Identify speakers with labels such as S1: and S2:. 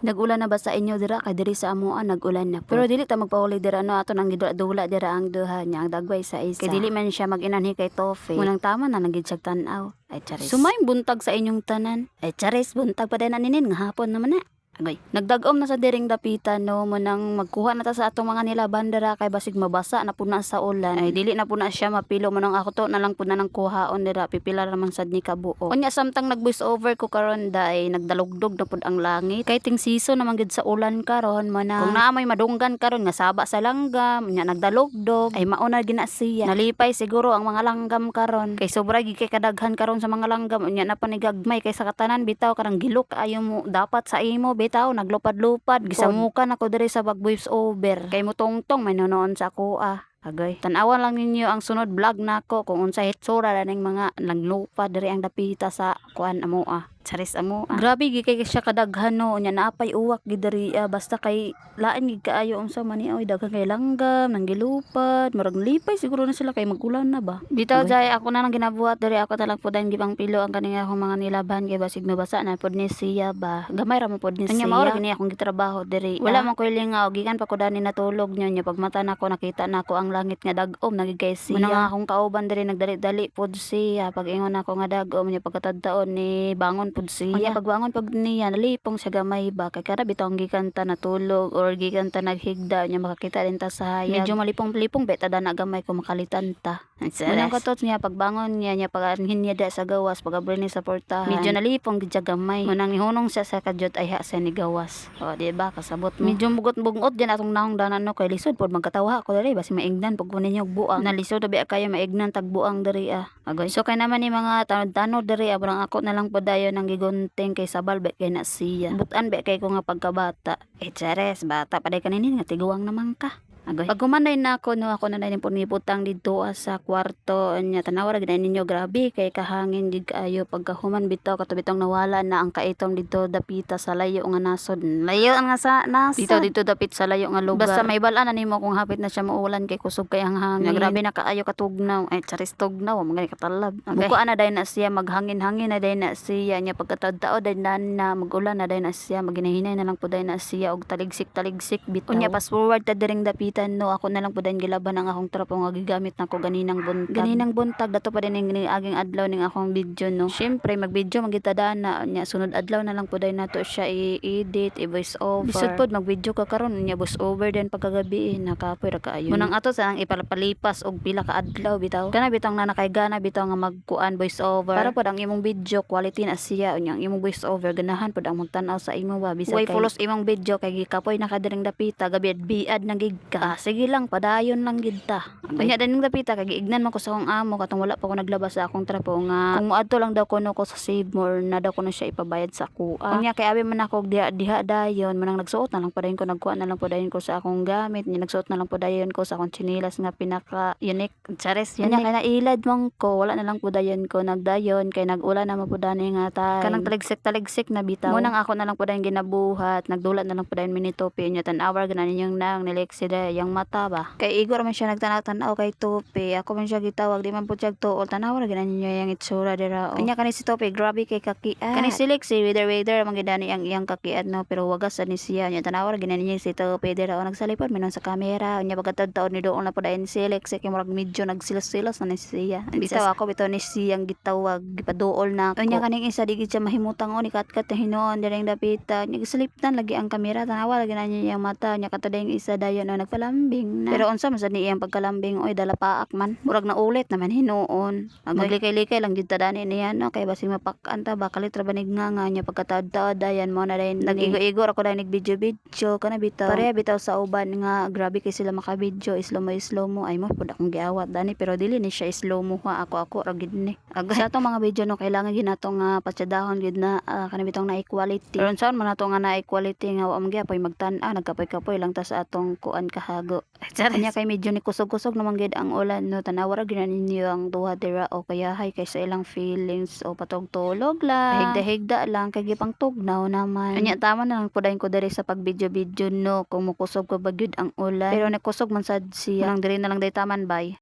S1: Nag-ulan na ba sa inyo dira kay diri sa amoa nag-ulan na po. Pero dili ta magpauli dira no ato nang gidula dira ang duha niya ang dagway sa isa. Kay dili man siya mag-inanhi kay Tofe. Munang tama na nagid siya tan-aw. Ay charis. Sumayong buntag sa inyong tanan. Ay charis buntag pa din na ninin nga hapon naman na. Agoy. Nagdagom na sa diring dapitan no munang magkuha na ta sa atong mga nilaban dira kay basig mabasa na puna sa ulan. Ay dili na puna siya mapilo manong ako to na lang puna nang kuhaon dira pipila naman sad ni kabuo. Unya samtang nag voice over ko karon day nagdalugdog na pud ang langit. Kay ting season naman gid sa ulan karon manang kung naa may madunggan karon nga saba sa langgam nya nagdalugdog ay mauna gina siya. Nalipay siguro ang mga langgam karon kay sobra gid kay kadaghan karon sa mga langgam unya na panigagmay kay sa katanan bitaw karang gilok ayo mo dapat sa imo bitaw naglupad-lupad gisamukan ako diri sa voice over kay mo tongtong may noon sa ako agay tan-awan lang ninyo ang sunod vlog nako kung unsa hitsura daning mga naglupad diri ang dapita sa kuan amo charis amo grabe gi kay siya kadaghan no nya naapay uwak gid diri basta kay lain gid kaayo unsa man ni oy daghan kay langgam nanggilupad murag lipay siguro na sila kay magulan na ba bitaw jay ako na lang ginabuhat diri ako talang pudan gibang pilo ang kaning akong mga nilaban kay basig mabasa na pud ni siya ba gamay ra mo pud ni siya nya mao gini akong gitrabaho diri wala man ko lingaw gikan pa ko dani natulog nya pagmata nako nakita nako ang langit nga dagom nagigay siya muna akong kauban diri nagdali-dali pud siya pag ingon ako nga dagom nya pagkatadtaon ni bangon pud siya. Unya pagbangon pag niya nalipong siya gamay ba kay kada bitong gikan ta natulog or gikan ta naghigda nya makakita din ta sa hayag. Medyo malipong-lipong beta na gamay ko makalitan ta. Unang katot niya pagbangon niya paganhin niya da sa gawas pagabri ni sa portahan. Medyo nalipong gid siya gamay. Munang nihunong siya sa kadyot ay ha sa ni gawas. O di ba kasabot mo. Medyo bugot-bungot din atong naong danan no kay lisod pod magkatawa ako diri basi maignan pag kunin niyo buang. Nalisod na biya kayo maignan tag buang diri Agoy. So kay naman ni mga tanod-tanod diri abrang ako na lang podayon nang gigunting kay sabal be kay na siya. Butan be kay ko nga pagkabata. Chares bata paday kaninin nga tiguang naman ka. Agoy. Pag kumanday na ako no ako na din po niputang dito sa kwarto nya tanawa ra gid ninyo grabe kay kahangin gid kaayo pagkahuman bitaw katubitong nawala na ang kaitom dito dapita sa layo nga nasod. Layo nga sa nasod. Dito dapit sa layo nga lugar. Basta may balaan na nimo kung hapit na siya muulan kay kusog kay ang hangin. Grabe na kaayo katugnaw. Ay charis tugnaw mga katalab. Mukuan na day na siya maghangin-hangin na day na siya nya pagkatadtao day na magulan na day na siya maginahinay na lang pud day na siya og taligsik bitaw. Unya fast forward ta diring dapit no ako na lang pudan gilaban ang akong trapo nga gigamit nako ganinang buntag dato pa din ning aging adlaw ning akong video no syempre mag-video magitadana nya sunod adlaw na lang puday nato siya i-edit i-voice over bisud pod mag-video ka karon nya voice over din pagkagabi nakapoy ra kaayo munang ato sa ang ipalpalipas og pila ka adlaw bitaw kana bitong na nakaygana bitaw nga magkuan voice over para pod ang imong video quality na siya unya ang imong voice over ganahan pod ang magtan-aw sa imo ba bisag kay fulos imong video kay gikapoy na kadiring dapita gabi biad na gig ka sige lang padayon lang gid ta. Unya daning dapita kay giignan man ko sa akong amo katong wala pa ko naglabas sa akong trapo nga kung moadto lang daw kuno ko sa Save More na daw kuno siya ipabayad sa kuha. Unya kay abi man ako diha dayon manang nagsuot na lang padayon ko nagkuha na lang padayon ko sa akong gamit nya nagsuot na lang padayon ko sa akong tsinelas nga pinaka unique chares unya kay nailad man ko wala na lang padayon ko nagdayon kay nagulan na mapudani nga tay kanang taligsik na bitaw munang ako na lang padayon ginabuhat nagdulat na lang padayon minitopi unya tan-awar ganan ninyong nang nilexida yang mata ba kay igor man siya nagtanaw-tanaw kay Tope ako man siya gitawag di man pud siya tuol tanaw ra ganan niyo yang itsura dira unya kani si Tope grabe kay kakiat kani silik si weather man gidani ang iyang kakiat no pero wagas ani siya nya tanaw ra ganan niyo si Tope dira nagsalipod minon sa camera unya pagkatad-taon ni doon na pud ayon silik kay murag medyo nagsilos-silos na ni siya bitaw ako bitaw ni siyang gitawag gipaduol na ako unya kaning isa di gid siya mahimutang ni katkat na hinuon direng dapita nya gisaliptan lagi ang camera tanawa lagi na niya yang mata nya katadeng isa dayon no nagpalambing na. Pero unsa man sad ni iyang pagkalambing oy dala paak man murag na ulit naman hinuon maglikay-likay lang jud tadani niya no kay basig mapak-an ta ba kalit ra banig nga nya pagkataod-taod dayan mo na rin nag-igor ako dahil nag-video kana bitaw pareha bitaw sa uban nga grabe kay sila maka-video slow mo ay mo pud akong giawat dani pero dili ni siya slow mo ha ako ra gid ni sa atong mga video no kailangan gid nato nga pasyadahon gid na kana bitong na equality pero unsaon man nato nga na equality nga wa man gyapon magtan-aw nagkapoy-kapoy lang ta sa atong kuan kahago kanya kay medyo ni kusog-kusog naman gid ang ulan no tanawa ra gid ninyo ang duha dira o kaya hay kay sa ilang feelings o patog-tulog lang higda-higda lang kay gipang tugnaw naman unya tama na lang pudayon ko diri sa pag-video no kung mukusog ko ba gyud ang ulan pero nakusog man sad siya nang diri na lang day taman bay